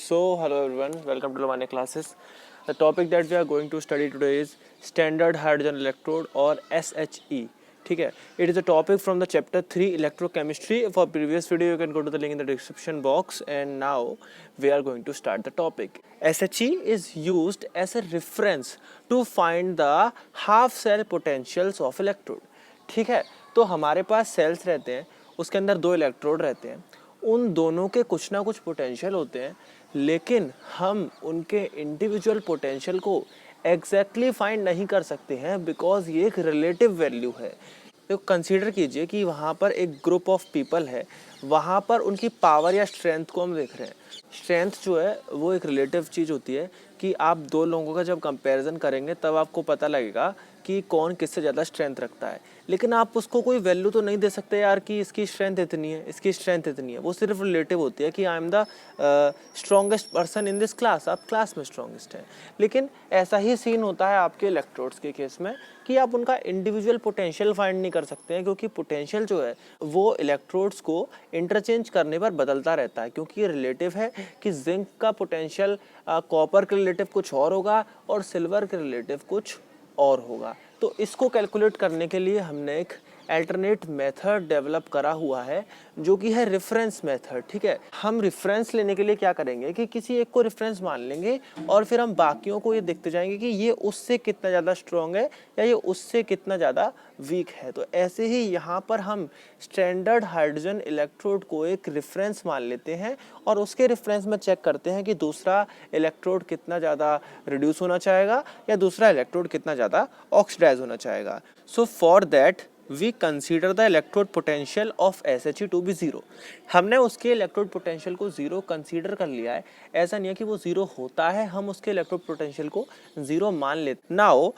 So, hello everyone, welcome to Lamane classes. The topic that we are going to study today is Standard Hydrogen Electrode or SHE. ठीक है, it is a topic from the chapter 3 electrochemistry. For previous video you can go to the link in the description box, and now we are going to start the topic. SHE is used as a reference to find the half cell potentials of electrode. ठीक है, तो हमारे पास sales रहते हैं, उसके अंदर दो electrode रहते हैं, उन दोनों के कुछ ना कुछ पोटेंशियल होते हैं, लेकिन हम उनके इंडिविजुअल पोटेंशियल को एग्जैक्टली फाइंड नहीं कर सकते हैं बिकॉज ये एक रिलेटिव वैल्यू है. तो कंसीडर कीजिए कि वहाँ पर एक ग्रुप ऑफ पीपल है, वहाँ पर उनकी पावर या स्ट्रेंथ को हम देख रहे हैं. स्ट्रेंथ जो है वो एक रिलेटिव चीज़ होती है कि आप दो लोगों का जब कंपैरिजन करेंगे तब आपको पता लगेगा कि कौन किससे ज़्यादा स्ट्रेंथ रखता है, लेकिन आप उसको कोई वैल्यू तो नहीं दे सकते यार कि इसकी स्ट्रेंथ इतनी है, इसकी स्ट्रेंथ इतनी है. वो सिर्फ रिलेटिव होती है कि I am the strongest person in this class, आप क्लास में स्ट्रॉन्गेस्ट हैं. लेकिन ऐसा ही सीन होता है आपके इलेक्ट्रोड्स के केस में कि आप उनका इंडिविजुअल पोटेंशियल फाइंड नहीं कर सकते हैं, क्योंकि पोटेंशियल जो है वो इलेक्ट्रोड्स को इंटरचेंज करने पर बदलता रहता है, क्योंकि ये रिलेटिव है कि जिंक का पोटेंशियल कॉपर के रिलेटिव कुछ और होगा और सिल्वर के रिलेटिव कुछ और होगा. तो इसको कैलकुलेट करने के लिए हमने एक अल्टरनेट मेथड डेवलप करा हुआ है जो कि है रेफरेंस मेथड. ठीक है, हम रेफरेंस लेने के लिए क्या करेंगे कि किसी एक को रेफरेंस मान लेंगे और फिर हम बाकियों को ये देखते जाएंगे कि ये उससे कितना ज़्यादा स्ट्रॉन्ग है या ये उससे कितना ज़्यादा वीक है. तो ऐसे ही यहाँ पर हम स्टैंडर्ड हाइड्रोजन इलेक्ट्रोड को एक रेफरेंस मान लेते हैं और उसके रेफरेंस में चेक करते हैं कि दूसरा इलेक्ट्रोड कितना ज़्यादा रिड्यूस होना चाहेगा या दूसरा इलेक्ट्रोड कितना ज़्यादा ऑक्सीडाइज होना चाहेगा. So for that we consider the electrode potential of SHE to be 0. हमने उसके इलेक्ट्रोड पोटेंशियल को 0 कंसीडर कर लिया है. ऐसा नहीं है कि वो 0 होता है, हम उसके इलेक्ट्रोड पोटेंशियल को 0 मान लेते. Now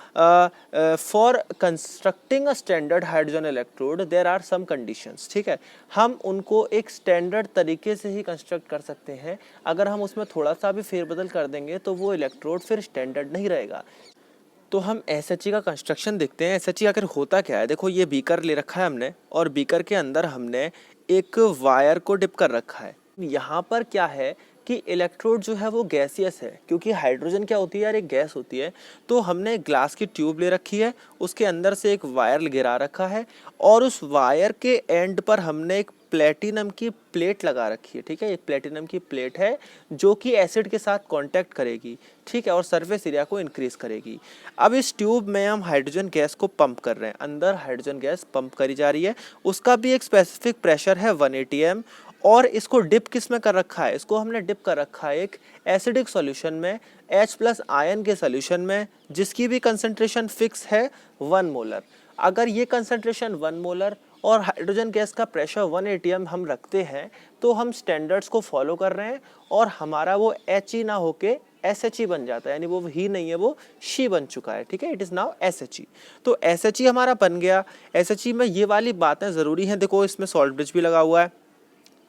for constructing a standard hydrogen electrode there are some conditions. ठीक है, हम उनको एक स्टैंडर्ड तरीके से ही कंस्ट्रक्ट कर सकते हैं. अगर हम उसमें थोड़ा सा भी फेरबदल कर देंगे तो वो इलेक्ट्रोड फिर स्टैंडर्ड नहीं रहेगा. तो हम SHE का कंस्ट्रक्शन देखते हैं. SHE आखिर होता क्या है. देखो, ये बीकर ले रखा है हमने और बीकर के अंदर हमने एक वायर को डिप कर रखा है. यहाँ पर क्या है कि इलेक्ट्रोड जो है वो गैसियस है, क्योंकि हाइड्रोजन क्या होती है यार, एक गैस होती है. तो हमने ग्लास की ट्यूब ले रखी है, उसके अंदर से एक वायर गिरा रखा है और उस वायर के एंड पर हमने एक प्लेटिनम की प्लेट लगा रखी है. ठीक है, एक प्लेटिनम की प्लेट है जो कि एसिड के साथ कांटेक्ट करेगी. ठीक है, और सरफेस एरिया को इंक्रीज करेगी. अब इस ट्यूब में हम हाइड्रोजन गैस को पंप कर रहे हैं, अंदर हाइड्रोजन गैस पंप करी जा रही है. उसका भी एक स्पेसिफिक प्रेशर है 180 m. और इसको डिप किस में कर रखा है, इसको हमने डिप कर रखा है एक एसिडिक सॉल्यूशन में, H+ आयन के सॉल्यूशन में, जिसकी भी कंसंट्रेशन फिक्स है 1 मोलर. अगर ये कंसंट्रेशन 1 मोलर और हाइड्रोजन गैस का प्रेशर 180 m हम रखते हैं तो हम स्टैंडर्ड्स को फॉलो कर रहे हैं और हमारा वो He ना होके SHE बन जाता है, यानी वो ही नहीं है, वो शी बन चुका है. ठीक है, इट इज़ नाउ SHE. तो SHE हमारा बन गया. SHE में ये वाली बातें ज़रूरी हैं. देखो, इसमें सॉल्ट ब्रिज भी लगा हुआ है,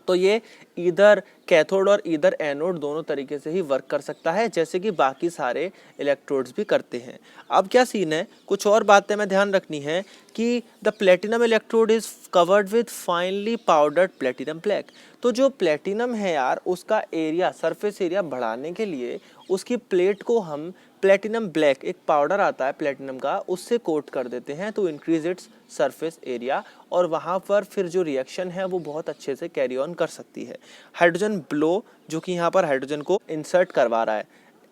तो ये इधर कैथोड और इधर एनोड दोनों तरीके से ही वर्क कर सकता है, जैसे कि बाकी सारे इलेक्ट्रोड्स भी करते हैं. अब क्या सीन है, कुछ और बातें में ध्यान रखनी है कि the platinum electrode is covered with finally powdered platinum black. तो जो प्लेटिनम है यार, उसका एरिया, सरफेस एरिया बढ़ाने के लिए उसकी प्लेट को हम प्लेटिनम ब्लैक, एक पाउडर आता है प्लेटिनम का, उससे कोट कर देते हैं to increase its surface area, और वहाँ पर फिर जो रिएक्शन है वो बहुत अच्छे से कैरी ऑन कर सकती है. हाइड्रोजन ब्लो, जो कि यहाँ पर हाइड्रोजन को इंसर्ट करवा रहा है.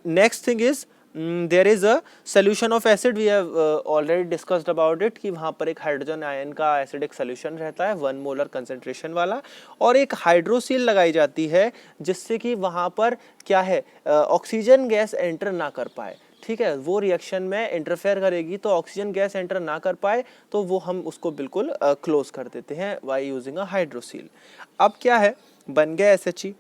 Next thing is there is a solution of acid. We have already discussed about it कि वहाँ पर एक हाइड्रोजन आयन का एसिडिक सोल्यूशन रहता है 1 मोलर कंसेंट्रेशन वाला, और एक हाइड्रोसील लगाई जाती है जिससे कि वहाँ पर क्या है, ऑक्सीजन गैस एंटर ना कर पाए. ठीक है, वो रिएक्शन में इंटरफेयर करेगी तो ऑक्सीजन गैस एंटर ना कर पाए तो वो हम उसको बिल्कुल क्लोज कर देते हैं बाय यूजिंग अ हाइड्रोसील. अब क्या है, बन गया SHE.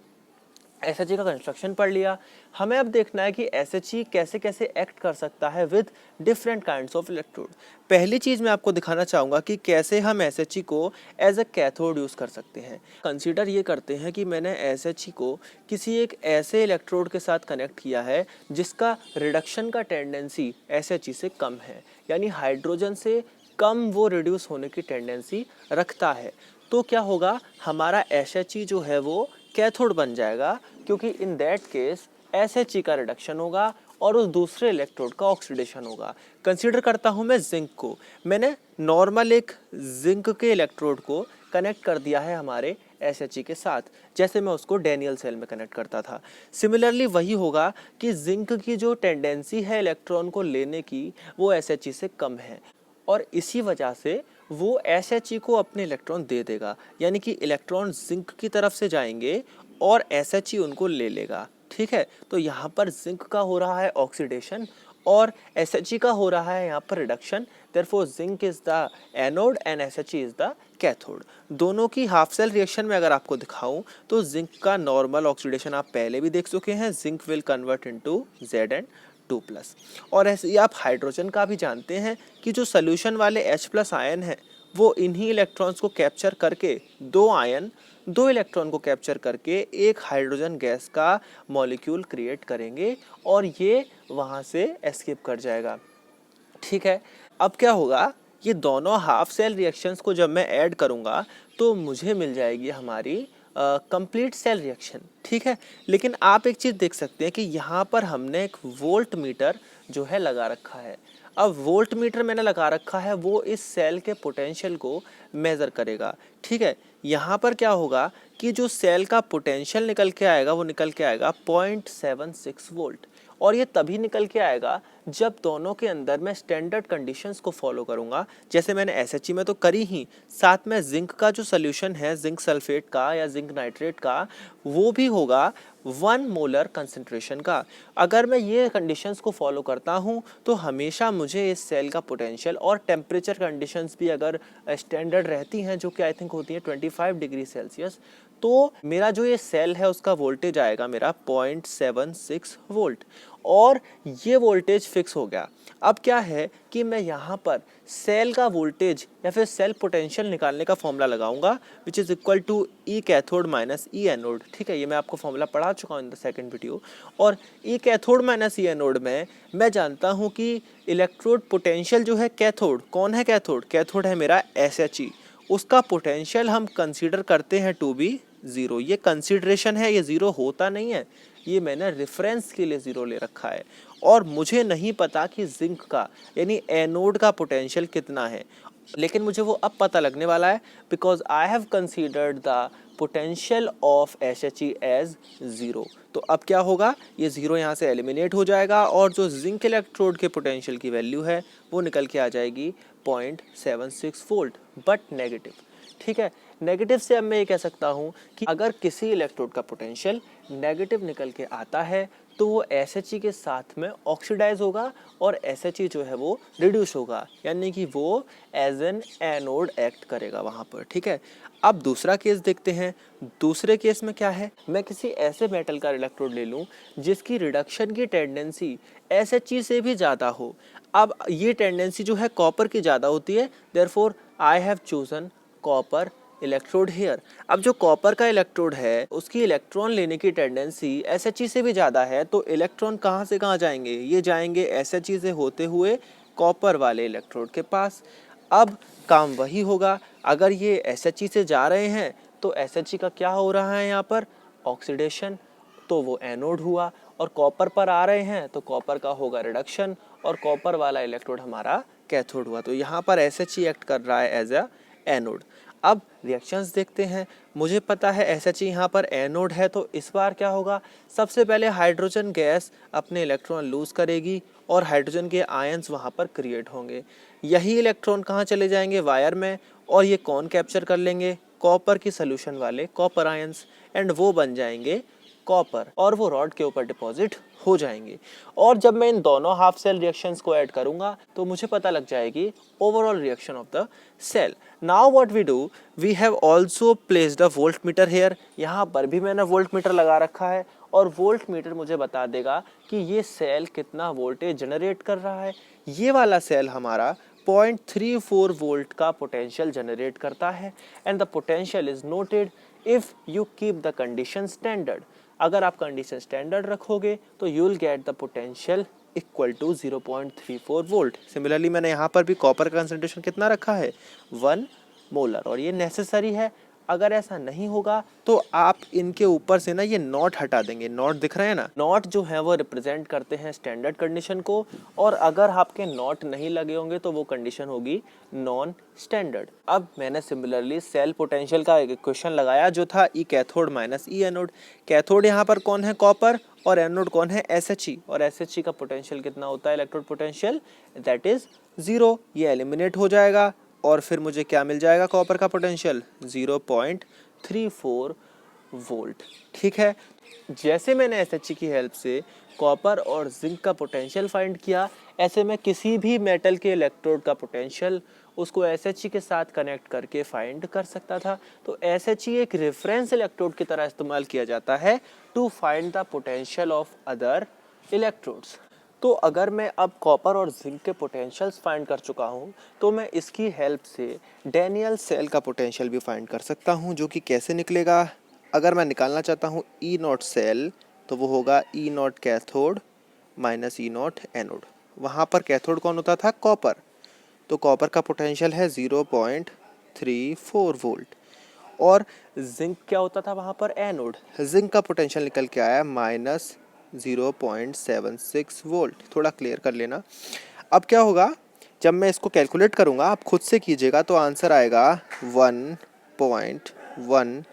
SHE का कंस्ट्रक्शन पढ़ लिया. हमें अब देखना है कि SHE कैसे कैसे एक्ट कर सकता है with different kinds of electrode. पहली चीज़ मैं आपको दिखाना चाहूँगा कि कैसे हम SHE को एज अ कैथोड यूज़ कर सकते हैं. कंसीडर ये करते हैं कि मैंने SHE को किसी एक ऐसे इलेक्ट्रोड के साथ कनेक्ट किया है जिसका रिडक्शन का टेंडेंसी SHE से कम है, यानी हाइड्रोजन से कम वो रिड्यूस होने की टेंडेंसी रखता है. तो क्या होगा, हमारा SHE जो है वो कैथोड बन जाएगा, क्योंकि इन दैट केस SHE का रिडक्शन होगा और उस दूसरे इलेक्ट्रोड का ऑक्सीडेशन होगा। कंसीडर करता हूँ मैं जिंक को, मैंने नॉर्मल एक जिंक के इलेक्ट्रोड को कनेक्ट कर दिया है हमारे SHE के साथ, जैसे मैं उसको डैनियल सेल में कनेक्ट करता था। सिमिलरली वही होगा कि जिंक की जो टेंडेंसी है इलेक्ट्रॉन को लेने की वो SHE से कम है, और इसी वजह से वो SHE को अपने इलेक्ट्रॉन दे देगा, यानी कि इलेक्ट्रॉन जिंक की तरफ से जाएंगे और SHE उनको ले लेगा। ठीक है, तो यहाँ पर जिंक का हो रहा है ऑक्सीडेशन और SHE का हो रहा है यहाँ पर reduction. Therefore zinc is the anode and SHE is the cathode. दोनों की हाफ सेल रिएक्शन में अगर आपको दिखाऊं तो जिंक का नॉर्मल ऑक्सीडेशन आप पहले भी देख चुके हैं, zinc will convert into Zn2+। और ऐसे ही आप हाइड्रोजन का भी जानते हैं कि जो सोल्यूशन वाले H+ आयन है वो इन्हीं इलेक्ट्रॉन्स को कैप्चर करके दो इलेक्ट्रॉन को कैप्चर करके एक हाइड्रोजन गैस का मॉलिक्यूल क्रिएट करेंगे और ये वहाँ से एस्केप कर जाएगा। ठीक है, अब क्या होगा, ये दोनों हाफ सेल रिएक्शंस को जब मैं ऐड करूँगा तो मुझे मिल जाएगी हमारी कंप्लीट सेल रिएक्शन। ठीक है, लेकिन आप एक चीज़ देख सकते हैं कि यहाँ पर हमने एक वोल्ट मीटर जो है लगा रखा है। अब वोल्ट मीटर मैंने लगा रखा है वो इस सेल के पोटेंशियल को मेज़र करेगा। ठीक है, यहाँ पर क्या होगा कि जो सेल का पोटेंशियल निकल के आएगा वो निकल के आएगा 0.76 वोल्ट, और ये तभी निकल के आएगा जब दोनों के अंदर मैं स्टैंडर्ड कंडीशंस को फॉलो करूँगा, जैसे मैंने SHE में तो करी ही, साथ में जिंक का जो सोल्यूशन है जिंक सल्फेट का या जिंक नाइट्रेट का वो भी होगा 1 मोलर कंसंट्रेशन का। अगर मैं ये कंडीशंस को फॉलो करता हूँ तो हमेशा मुझे इस सेल का पोटेंशियल और टेम्परेचर कंडीशंस भी अगर स्टैंडर्ड रहती हैं, जो कि आई थिंक होती है 25 डिग्री सेल्सियस, तो मेरा जो ये सेल है उसका वोल्टेज आएगा मेरा 0.76 वोल्ट, और ये वोल्टेज फिक्स हो गया। अब क्या है कि मैं यहाँ पर सेल का वोल्टेज या फिर सेल पोटेंशियल निकालने का फॉर्मूला लगाऊंगा, which is equal to E cathode minus E anode. ठीक है, ये मैं आपको फॉर्मूला पढ़ा चुका हूँ इन द सेकंड वीडियो। और E cathode minus E anode में मैं जानता हूँ कि इलेक्ट्रोड पोटेंशियल जो है कैथोड, कौन है कैथोड? कैथोड है मेरा SHE, उसका पोटेंशियल हम कंसीडर करते हैं टू बी 0। ये कंसीडरेशन है, ये 0 होता नहीं है, ये मैंने रेफरेंस के लिए 0 ले रखा है। और मुझे नहीं पता कि जिंक का यानी एनोड का पोटेंशियल कितना है, लेकिन मुझे वो अब पता लगने वाला है, because I have considered the potential of SHE as 0। तो अब क्या होगा, ये 0 यहाँ से एलिमिनेट हो जाएगा और जो जिंक इलेक्ट्रोड के पोटेंशियल की वैल्यू है वो निकल के आ जाएगी 0.76 वोल्ट, बट नेगेटिव। ठीक है, नेगेटिव से अब मैं ये कह सकता हूँ कि अगर किसी इलेक्ट्रोड का पोटेंशियल नेगेटिव निकल के आता है तो वो SHE के साथ में ऑक्सीडाइज होगा और SHE जो है वो रिड्यूस होगा, यानी कि वो एज एन एनोड एक्ट करेगा वहाँ पर। ठीक है, अब दूसरा केस देखते हैं। दूसरे केस में क्या है, मैं किसी ऐसे मेटल का इलेक्ट्रोड ले लूँ जिसकी रिडक्शन की टेंडेंसी SHE से भी ज़्यादा हो। अब ये टेंडेंसी जो है कॉपर की ज़्यादा होती है, therefore I have chosen copper electrode here. अब जो कॉपर का इलेक्ट्रोड है उसकी इलेक्ट्रॉन लेने की टेंडेंसी SHE से भी ज़्यादा है, तो इलेक्ट्रॉन कहाँ से कहाँ जाएंगे, ये जाएंगे SHE से होते हुए कॉपर वाले इलेक्ट्रोड के पास। अब काम वही होगा, अगर ये SHE से जा रहे हैं तो SHE का क्या हो रहा है यहाँ पर, ऑक्सीडेशन, तो वो एनोड हुआ, और कॉपर पर आ रहे हैं तो कॉपर का होगा रिडक्शन और कॉपर वाला इलेक्ट्रोड हमारा कैथोड हुआ। तो यहाँ पर SHE एक्ट कर रहा है एज ए एनोड। अब रिएक्शंस देखते हैं। मुझे पता है SHE यहाँ पर एनोड है, तो इस बार क्या होगा, सबसे पहले हाइड्रोजन गैस अपने इलेक्ट्रॉन लूज करेगी और हाइड्रोजन के आयंस वहाँ पर क्रिएट होंगे। यही इलेक्ट्रॉन कहाँ चले जाएंगे, वायर में, और ये कौन कैप्चर कर लेंगे, कॉपर की सोल्यूशन वाले कॉपर आयंस, एंड वो बन जाएंगे कॉपर और वो रॉड के ऊपर डिपॉजिट हो जाएंगे। और जब मैं इन दोनों हाफ सेल रिएक्शंस को ऐड करूंगा तो मुझे पता लग जाएगी overall reaction of the cell. Now what we do, we have also placed a volt meter here. यहाँ पर भी मैंने वोल्ट मीटर लगा रखा है और वोल्ट मीटर मुझे बता देगा कि ये सेल कितना वोल्टेज जनरेट कर रहा है। ये वाला सेल हमारा 0.34 वोल्ट का पोटेंशियल जनरेट करता है, and the potential is noted if you keep the condition standard. अगर आप कंडीशन स्टैंडर्ड रखोगे तो you will get the potential equal to 0.34 volt. Similarly मैंने यहाँ पर भी कॉपर का कंसंट्रेशन कितना रखा है, 1 मोलर, और ये नेसेसरी है। अगर ऐसा नहीं होगा तो आप इनके ऊपर से ना ये नॉट हटा देंगे। नॉट दिख रहे हैं ना, नॉट जो है वो रिप्रेजेंट करते हैं स्टैंडर्ड कंडीशन को, और अगर आपके नॉट नहीं लगे होंगे तो वो कंडीशन होगी नॉन स्टैंडर्ड। अब मैंने सिमिलरली सेल पोटेंशियल का एक क्वेश्चन लगाया जो था ई कैथोड माइनस ई एनोड। कैथोड यहाँ पर कौन है, कॉपर, और एनोड कौन है, SHE। और SHE का पोटेंशियल कितना होता है, इलेक्ट्रोड पोटेंशियल, दैट इज 0। ये एलिमिनेट हो जाएगा और फिर मुझे क्या मिल जाएगा, कॉपर का पोटेंशियल 0.34 वोल्ट। ठीक है, जैसे मैंने SHE की हेल्प से कॉपर और जिंक का पोटेंशियल फाइंड किया, ऐसे मैं किसी भी मेटल के इलेक्ट्रोड का पोटेंशियल उसको SHE के साथ कनेक्ट करके फाइंड कर सकता था। तो SHE एक रेफरेंस इलेक्ट्रोड की तरह इस्तेमाल किया जाता है to find the potential of other electrodes. तो अगर मैं अब कॉपर और जिंक के पोटेंशियल्स फाइंड कर चुका हूँ तो मैं इसकी हेल्प से डैनियल सेल का पोटेंशियल भी फाइंड कर सकता हूँ, जो कि कैसे निकलेगा। अगर मैं निकालना चाहता हूँ ई नॉट सेल तो वो होगा E nought cathode minus E nought anode. वहाँ पर कैथोड कौन होता था, कॉपर, तो कॉपर का पोटेंशियल है 0.34 वोल्ट। और जिंक क्या होता था वहाँ पर, एनोड, जिंक का पोटेंशियल निकल के आया माइनस 0.76 वोल्ट। थोड़ा क्लियर कर लेना। अब क्या होगा, जब मैं इसको कैलकुलेट करूँगा, आप खुद से कीजिएगा, तो आंसर आएगा 1.1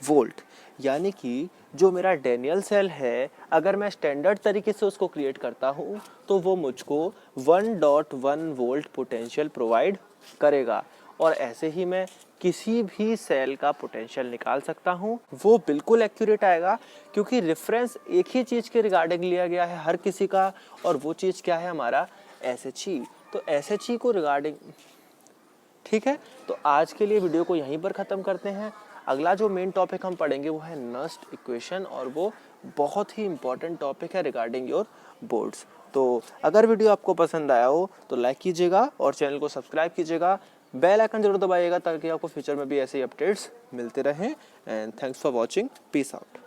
वोल्ट। यानी कि जो मेरा डैनियल सेल है, अगर मैं स्टैंडर्ड तरीके से उसको क्रिएट करता हूँ तो वो मुझको 1.1 वोल्ट पोटेंशियल प्रोवाइड करेगा। और ऐसे ही मैं किसी भी सेल का पोटेंशियल निकाल सकता हूँ, वो बिल्कुल एक्यूरेट आएगा, क्योंकि रेफरेंस एक ही चीज़ के रिगार्डिंग लिया गया है हर किसी का, और वो चीज़ क्या है, हमारा SHE। तो SHE को रिगार्डिंग, ठीक है। तो आज के लिए वीडियो को यहीं पर ख़त्म करते हैं। अगला जो मेन टॉपिक हम पढ़ेंगे वो है नस्ट इक्वेशन, और वो बहुत ही इंपॉर्टेंट टॉपिक है रिगार्डिंग योर बोर्ड्स। तो अगर वीडियो आपको पसंद आया हो तो लाइक कीजिएगा और चैनल को सब्सक्राइब कीजिएगा, बेल आइकन जरूर दबाइएगा ताकि आपको फ्यूचर में भी ऐसे ही अपडेट्स मिलते रहें। And thanks for watching, peace out.